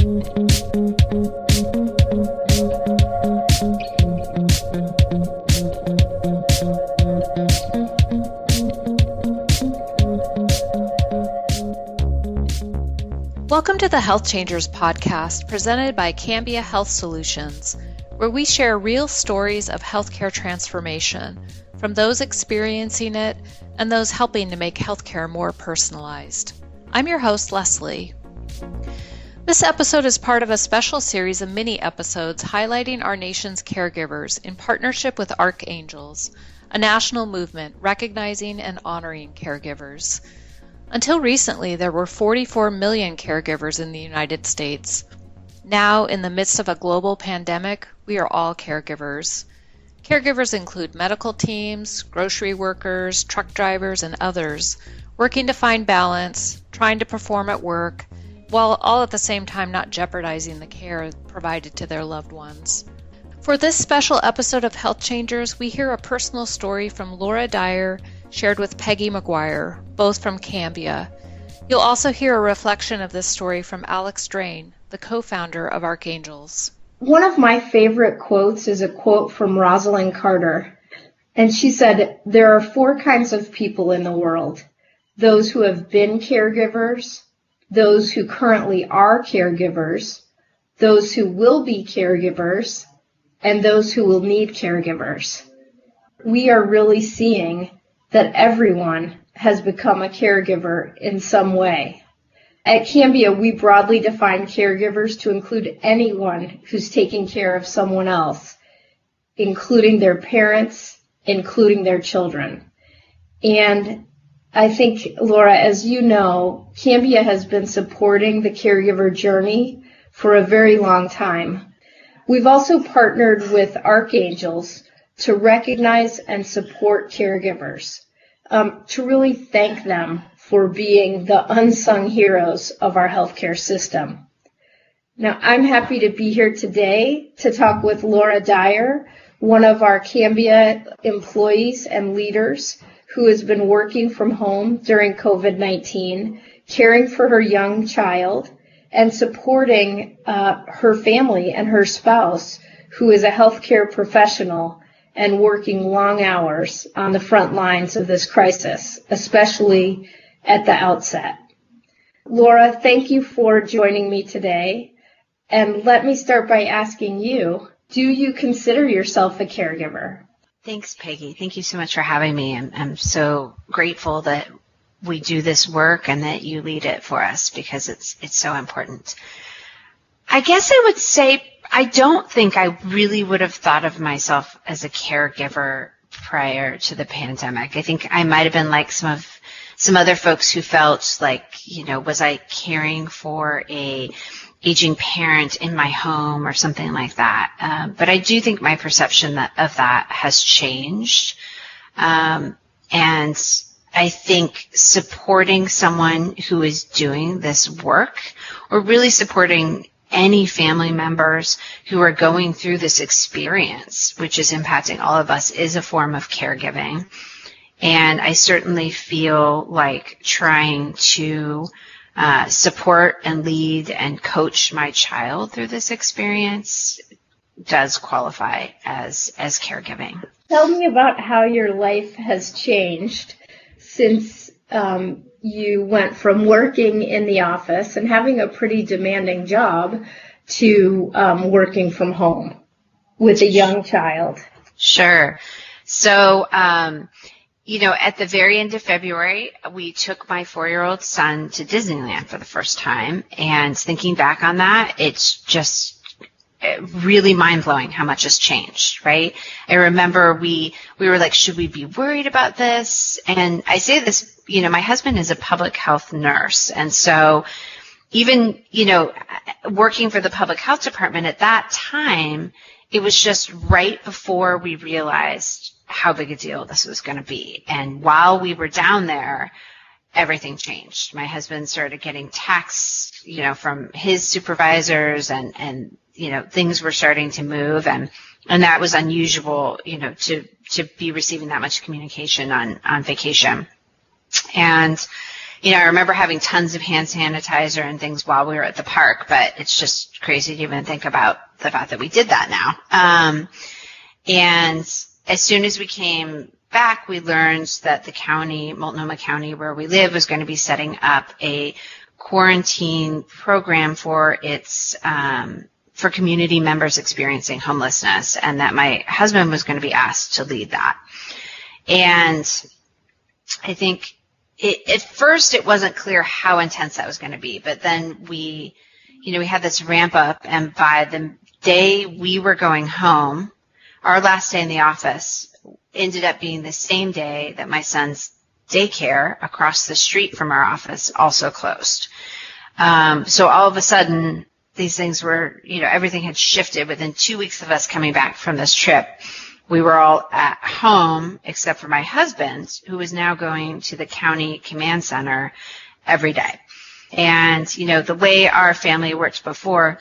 Welcome to the HealthChangers podcast presented by Cambia Health Solutions, where we share real stories of healthcare transformation from those experiencing it and those helping to make healthcare more personalized. I'm your host, Leslie. This episode is part of a special series of mini episodes highlighting our nation's caregivers in partnership with Archangels, a national movement recognizing and honoring caregivers. Until recently, there were 44 million caregivers in the United States. Now, in the midst of a global pandemic, we are all caregivers. Caregivers include medical teams, grocery workers, truck drivers, and others, working to find balance, trying to perform at work, while all at the same time not jeopardizing the care provided to their loved ones. For this special episode of HealthChangers, we hear a personal story from Laura Dyer, shared with Peggy Maguire, both from Cambia. You'll also hear a reflection of this story from Alex Drane, the co-founder of Archangels. One of my favorite quotes is a quote from Rosalind Carter, and she said, "There are four kinds of people in the world: those who have been caregivers, those who currently are caregivers, those who will be caregivers, and those who will need caregivers." We are really seeing that everyone has become a caregiver in some way. At Cambia, we broadly define caregivers to include anyone who's taking care of someone else, including their parents, including their children. And I think, Laura, as you know, Cambia has been supporting the caregiver journey for a very long time. We've also partnered with Archangels to recognize and support caregivers, to really thank them for being the unsung heroes of our healthcare system. Now, I'm happy to be here today to talk with Laura Dyer, one of our Cambia employees and leaders who has been working from home during COVID-19, caring for her young child, and supporting her family and her spouse, who is a healthcare professional and working long hours on the front lines of this crisis, especially at the outset. Laura, thank you for joining me today. And let me start by asking you, do you consider yourself a caregiver? Thanks, Peggy. Thank you so much for having me. I'm so grateful that we do this work and that you lead it for us, because it's so important. I guess I would say I don't think I really would have thought of myself as a caregiver prior to the pandemic. I think I might have been like some other folks who felt like, was I caring for a aging parent in my home or something like that? But I do think my perception of that has changed. And I think supporting someone who is doing this work, or really supporting any family members who are going through this experience, which is impacting all of us, is a form of caregiving. And I certainly feel like trying to support and lead and coach my child through this experience does qualify as caregiving. Tell me about how your life has changed since you went from working in the office and having a pretty demanding job to working from home with a young child. Sure. So, at the very end of February, we took my 4-year-old son to Disneyland for the first time. And thinking back on that, it's just really mind-blowing how much has changed, right? I remember we were like, should we be worried about this? And I say this, my husband is a public health nurse. And so even, working for the public health department at that time, it was just right before we realized how big a deal this was going to be. And while we were down there, everything changed. My husband started getting texts, from his supervisors, and things were starting to move, and that was unusual, to be receiving that much communication on vacation. And I remember having tons of hand sanitizer and things while we were at the park, but it's just crazy to even think about the fact that we did that now. And as soon as we came back, we learned that the county, Multnomah County, where we live, was going to be setting up a quarantine program for for community members experiencing homelessness, and that my husband was going to be asked to lead that. And I think at first it wasn't clear how intense that was going to be, but then we had this ramp up, and by the day we were going home, our last day in the office ended up being the same day that my son's daycare across the street from our office also closed. So all of a sudden, these things were, everything had shifted. Within 2 weeks of us coming back from this trip, we were all at home except for my husband, who was now going to the county command center every day. And, the way our family worked before,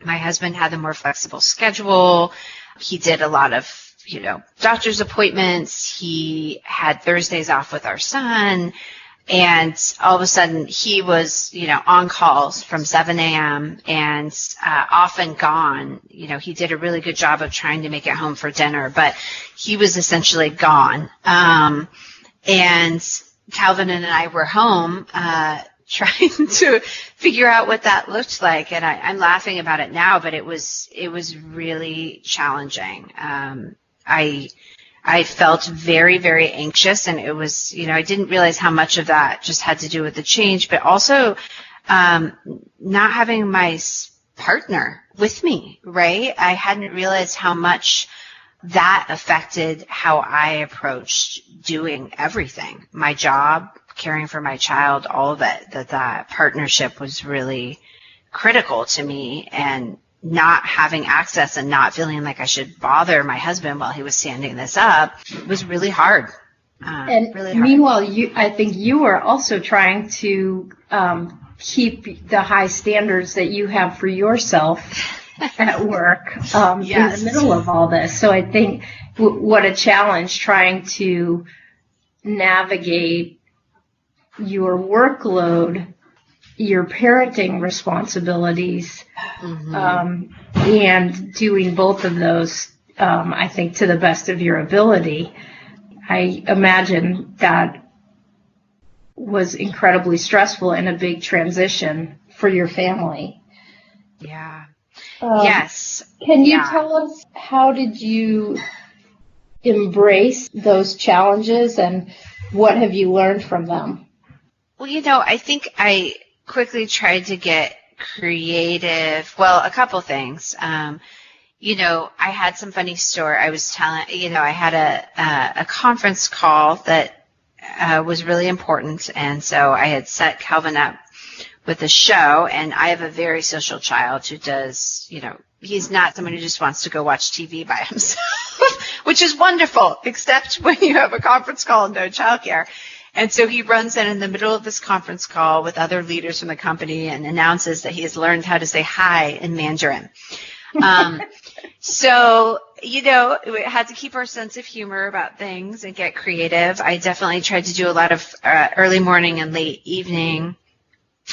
my husband had a more flexible schedule. He did a lot of, doctor's appointments. He had Thursdays off with our son. And all of a sudden he was, on calls from 7 a.m. and often gone. He did a really good job of trying to make it home for dinner, but he was essentially gone. And Calvin and I were home trying to figure out what that looked like. And I'm laughing about it now, but it was really challenging. I felt very, very anxious, and it was, I didn't realize how much of that just had to do with the change, but also not having my partner with me, right? I hadn't realized how much that affected how I approached doing everything. My job, caring for my child, all of it, that partnership was really critical to me, and not having access and not feeling like I should bother my husband while he was standing this up was really hard. And really hard. Meanwhile, I think you were also trying to keep the high standards that you have for yourself at work Yes. in the middle of all this. So I think what a challenge trying to navigate your workload, your parenting responsibilities, and doing both of those, I think, to the best of your ability. I imagine that was incredibly stressful and a big transition for your family. Yeah. Yes. Can you tell us, how did you embrace those challenges, and what have you learned from them? Well, I think I quickly tried to get creative. Well, a couple things. I had some funny story. I was telling, I had a conference call that was really important. And so I had set Calvin up with a show, and I have a very social child who does, he's not someone who just wants to go watch TV by himself, which is wonderful, except when you have a conference call and no childcare. And so he runs in the middle of this conference call with other leaders from the company and announces that he has learned how to say hi in Mandarin. So, we had to keep our sense of humor about things and get creative. I definitely tried to do a lot of early morning and late evening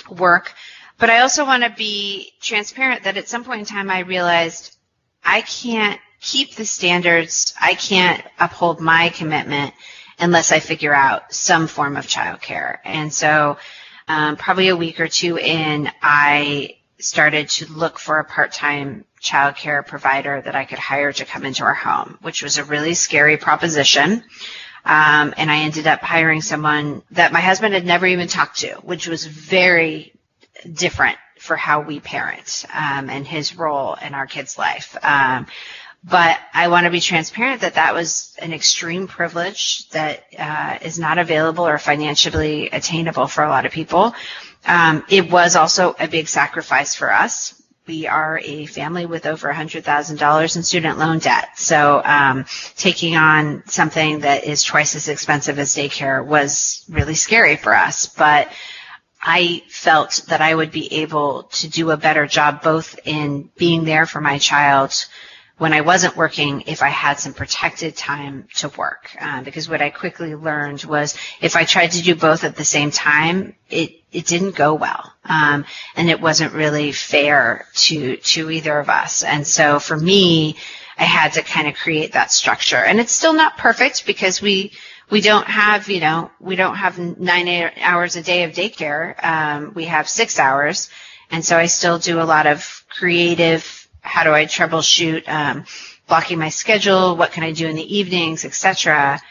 work. But I also want to be transparent that at some point in time I realized I can't keep the standards. I can't uphold my commitment unless I figure out some form of childcare. And so probably a week or two in, I started to look for a part-time childcare provider that I could hire to come into our home, which was a really scary proposition. And I ended up hiring someone that my husband had never even talked to, which was very different for how we parent and his role in our kids' life. But I want to be transparent that was an extreme privilege that is not available or financially attainable for a lot of people. It was also a big sacrifice for us. We are a family with over $100,000 in student loan debt. So taking on something that is twice as expensive as daycare was really scary for us. But I felt that I would be able to do a better job both in being there for my child when I wasn't working if I had some protected time to work. Because what I quickly learned was if I tried to do both at the same time, it didn't go well. And it wasn't really fair to either of us. And so for me, I had to kind of create that structure. And it's still not perfect because we don't have, we don't have 9 hours a day of daycare. We have 6 hours. And so I still do a lot of creative, how do I troubleshoot, blocking my schedule, what can I do in the evenings, etc.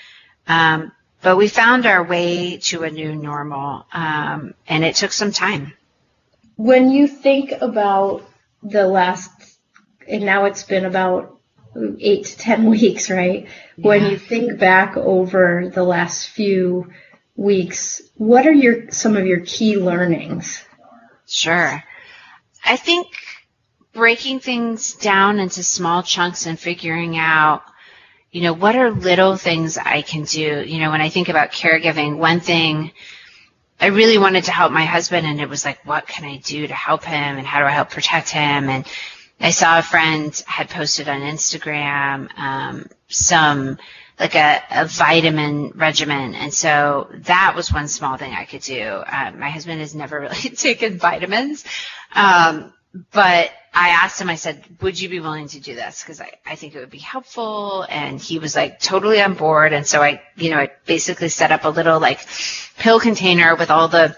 But we found our way to a new normal, and it took some time. When you think about the last, and now it's been about 8 to 10 weeks, right? Yeah. When you think back over the last few weeks, what are some of your key learnings? Sure. I think breaking things down into small chunks and figuring out, what are little things I can do? When I think about caregiving, one thing I really wanted to help my husband, and it was like, what can I do to help him, and how do I help protect him? And I saw a friend had posted on Instagram some, like a vitamin regimen, and so that was one small thing I could do. My husband has never really taken vitamins, but I asked him, I said, would you be willing to do this? Because I think it would be helpful. And he was like totally on board. And so I basically set up a little like pill container with all the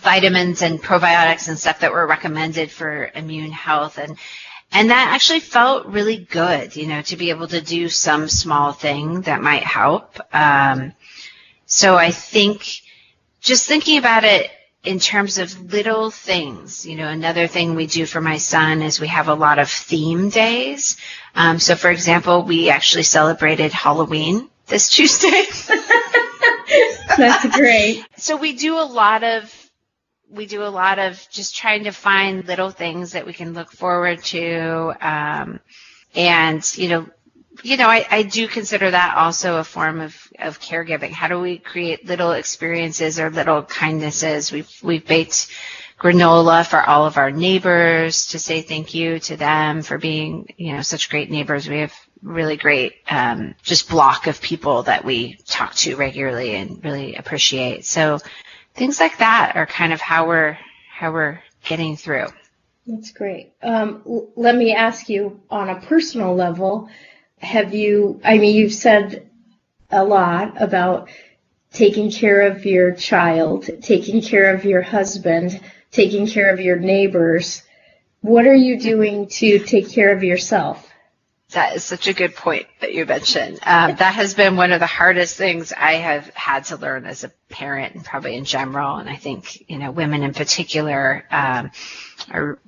vitamins and probiotics and stuff that were recommended for immune health. And that actually felt really good, to be able to do some small thing that might help. So I think just thinking about it in terms of little things, another thing we do for my son is we have a lot of theme days. So for example, we actually celebrated Halloween this Tuesday. That's great. So we do a lot of just trying to find little things that we can look forward to. I do consider that also a form of caregiving. How do we create little experiences or little kindnesses? We've baked granola for all of our neighbors to say thank you to them for being, such great neighbors. We have really great just block of people that we talk to regularly and really appreciate. So things like that are kind of how we're getting through. That's great. Let me ask you on a personal level, you've said a lot about taking care of your child, taking care of your husband, taking care of your neighbors. What are you doing to take care of yourself? That is such a good point that you mentioned. That has been one of the hardest things I have had to learn as a parent and probably in general. And I think, women in particular are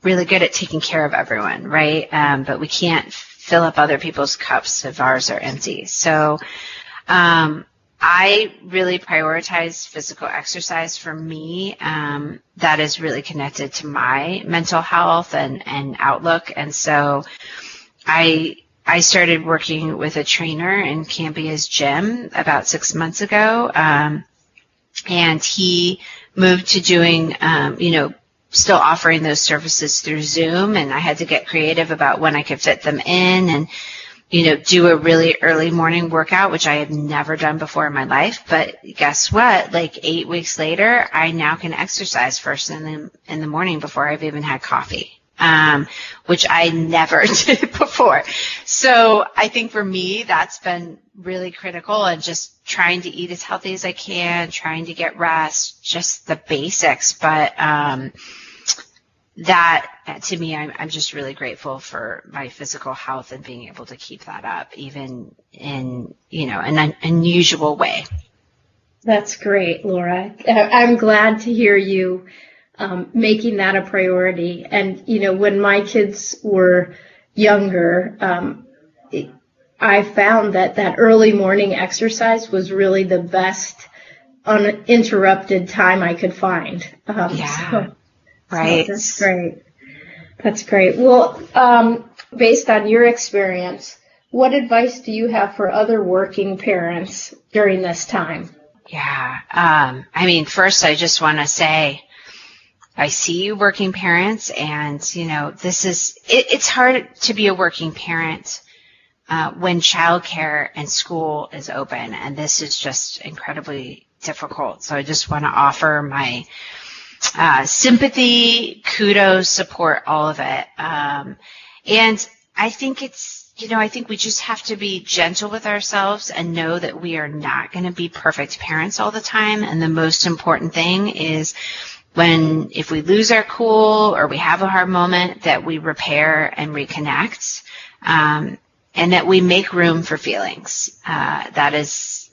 really good at taking care of everyone, right? But we can't fill up other people's cups if ours are empty. So I really prioritize physical exercise for me. That is really connected to my mental health and outlook. And so I started working with a trainer in Cambia's gym about 6 months ago. And he moved to doing, still offering those services through Zoom, and I had to get creative about when I could fit them in and, do a really early morning workout, which I had never done before in my life. But guess what? Like 8 weeks later, I now can exercise first in the morning before I've even had coffee, which I never did before. So I think for me, that's been really critical, and just trying to eat as healthy as I can, trying to get rest, just the basics. But that, to me, I'm just really grateful for my physical health and being able to keep that up, even in, an unusual way. That's great, Laura. I'm glad to hear you making that a priority. And, when my kids were younger, I found that early morning exercise was really the best uninterrupted time I could find. Right. So that's great. That's great. Well, based on your experience, what advice do you have for other working parents during this time? Yeah. First, I just want to say, I see you working parents, and, it's hard to be a working parent when childcare and school is open, and this is just incredibly difficult. So I just want to offer my sympathy, kudos, support, all of it. And I think I think we just have to be gentle with ourselves and know that we are not going to be perfect parents all the time. And the most important thing is if we lose our cool or we have a hard moment, that we repair and reconnect, and that we make room for feelings. That is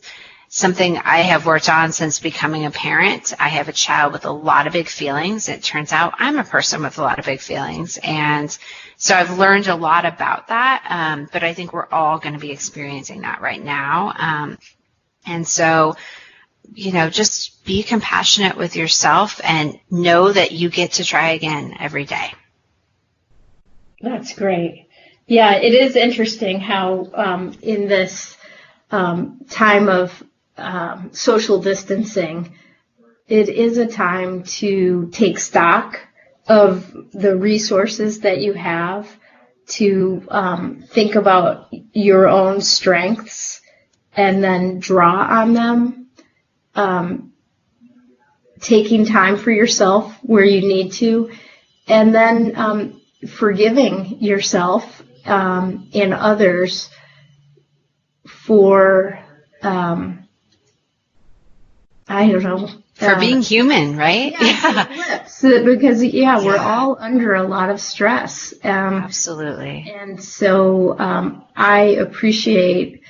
something I have worked on since becoming a parent. I have a child with a lot of big feelings. It turns out I'm a person with a lot of big feelings. And so I've learned a lot about that. But I think we're all going to be experiencing that right now. And so, just be compassionate with yourself and know that you get to try again every day. That's great. Yeah, it is interesting how in this time of social distancing, it is a time to take stock of the resources that you have, to think about your own strengths and then draw on them. Taking time for yourself where you need to, and then forgiving yourself and others for, for being human, right? Yeah. Because we're all under a lot of stress. Absolutely. And so I appreciate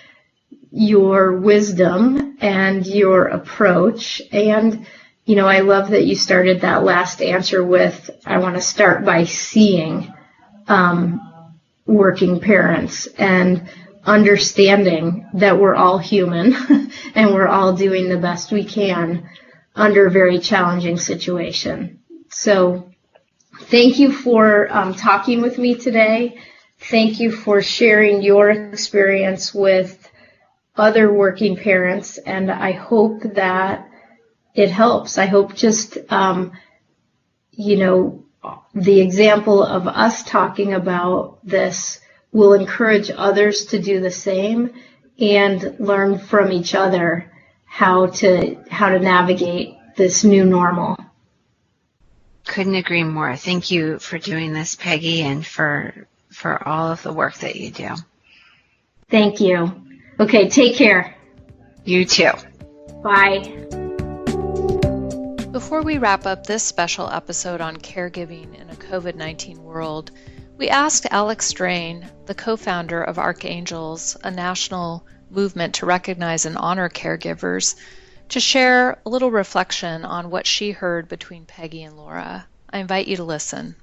your wisdom and your approach. And, I love that you started that last answer with, I want to start by seeing working parents and understanding that we're all human and we're all doing the best we can under a very challenging situation. So thank you for talking with me today. Thank you for sharing your experience with other working parents, and I hope that it helps. I hope just, the example of us talking about this will encourage others to do the same and learn from each other how to navigate this new normal. Couldn't agree more. Thank you for doing this, Peggy, and for all of the work that you do. Thank you. Okay, take care. You too. Bye. Before we wrap up this special episode on caregiving in a COVID-19 world, we asked Alex Drane, the co-founder of Archangels, a national movement to recognize and honor caregivers, to share a little reflection on what she heard between Peggy and Laura. I invite you to listen.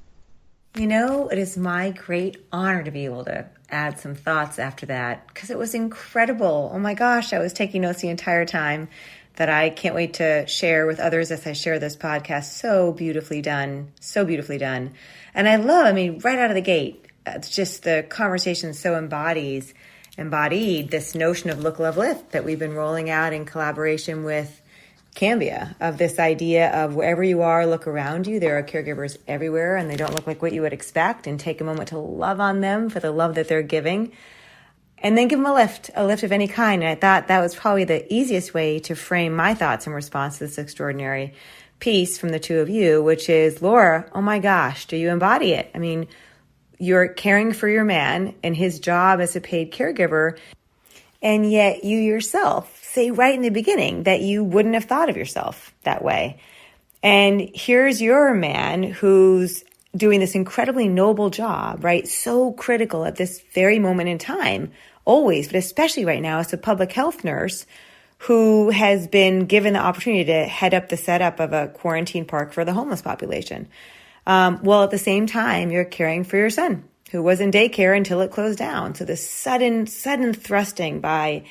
It is my great honor to be able to add some thoughts after that, because it was incredible. Oh my gosh, I was taking notes the entire time that I can't wait to share with others as I share this podcast. So beautifully done. So beautifully done. And I love, right out of the gate, it's just the conversation so embodied this notion of look, love, lift that we've been rolling out in collaboration with Cambia, of this idea of wherever you are, look around you. There are caregivers everywhere, and they don't look like what you would expect, and take a moment to love on them for the love that they're giving. And then give them a lift of any kind. And I thought that was probably the easiest way to frame my thoughts in response to this extraordinary piece from the two of you, which is, Laura, oh my gosh, do you embody it? You're caring for your man and his job as a paid caregiver, and yet you yourself say right in the beginning that you wouldn't have thought of yourself that way. And here's your man who's doing this incredibly noble job, right? So critical at this very moment in time, always, but especially right now, as a public health nurse who has been given the opportunity to head up the setup of a quarantine park for the homeless population. Well, at the same time, you're caring for your son, who was in daycare until it closed down. So this sudden thrusting by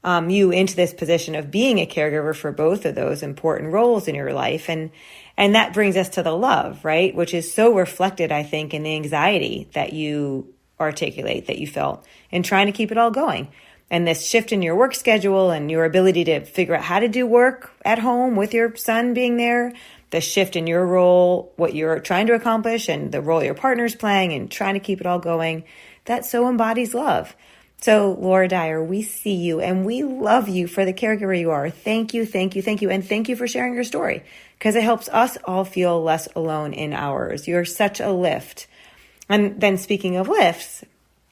you into this position of being a caregiver for both of those important roles in your life. And that brings us to the love, right? Which is so reflected, I think, in the anxiety that you articulate, that you felt, in trying to keep it all going. And this shift in your work schedule and your ability to figure out how to do work at home with your son being there, the shift in your role, what you're trying to accomplish, and the role your partner's playing, and trying to keep it all going. That so embodies love. So Laura Dyer, we see you and we love you for the caregiver you are. Thank you, thank you, thank you. And thank you for sharing your story, because it helps us all feel less alone in ours. You're such a lift. And then speaking of lifts,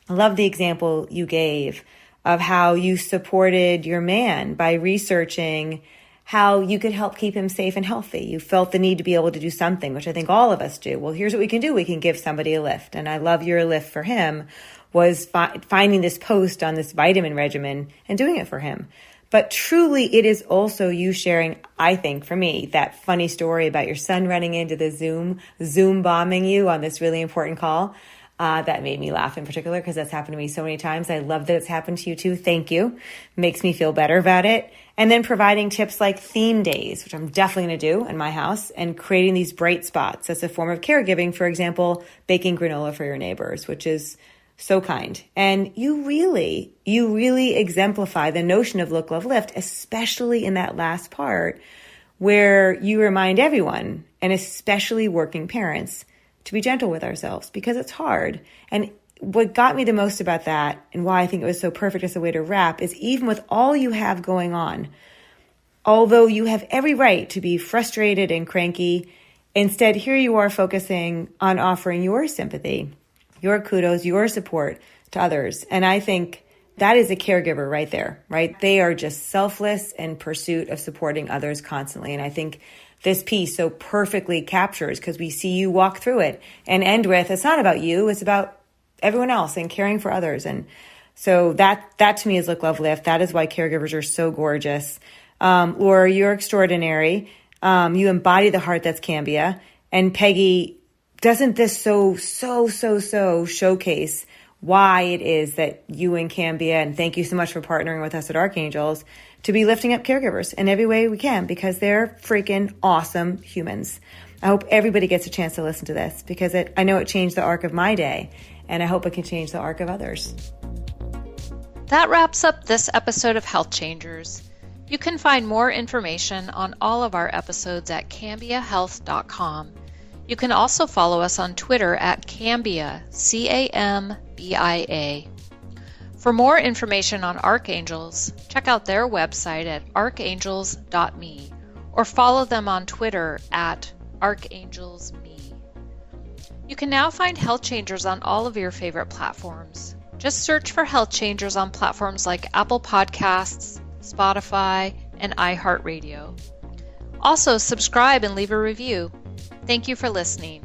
I love the example you gave of how you supported your man by researching how you could help keep him safe and healthy. You felt the need to be able to do something, which I think all of us do. Well, here's what we can do. We can give somebody a lift. And I love your lift for him was finding this post on this vitamin regimen and doing it for him. But truly, it is also you sharing, I think, for me, that funny story about your son running into the Zoom bombing you on this really important call. That made me laugh in particular, because that's happened to me so many times. I love that it's happened to you too. Thank you. Makes me feel better about it. And then providing tips like theme days, which I'm definitely going to do in my house, and creating these bright spots as a form of caregiving. For example, baking granola for your neighbors, which is so kind. And you really exemplify the notion of look, love, lift, especially in that last part where you remind everyone, and especially working parents, to be gentle with ourselves, because it's hard. And what got me the most about that, and why I think it was so perfect as a way to wrap, is even with all you have going on, although you have every right to be frustrated and cranky, instead here you are focusing on offering your sympathy, your kudos, your support to others. And I think that is a caregiver right there, right? They are just selfless in pursuit of supporting others constantly. And I think this piece so perfectly captures, because we see you walk through it and end with, it's not about you, it's about everyone else and caring for others. And so that to me is look, love, lift. That is why caregivers are so gorgeous. Laura, you're extraordinary. You embody the heart that's Cambia. And Peggy, doesn't this so showcase why it is that you and Cambia, and thank you so much for partnering with us at Archangels, to be lifting up caregivers in every way we can, because they're freaking awesome humans. I hope everybody gets a chance to listen to this, because I know it changed the arc of my day, and I hope it can change the arc of others. That wraps up this episode of Health Changers. You can find more information on all of our episodes at cambiahealth.com. You can also follow us on Twitter at Cambia, Cambia. For more information on Archangels, check out their website at archangels.me, or follow them on Twitter at archangelsme. You can now find Health Changers on all of your favorite platforms. Just search for Health Changers on platforms like Apple Podcasts, Spotify, and iHeartRadio. Also, subscribe and leave a review. Thank you for listening.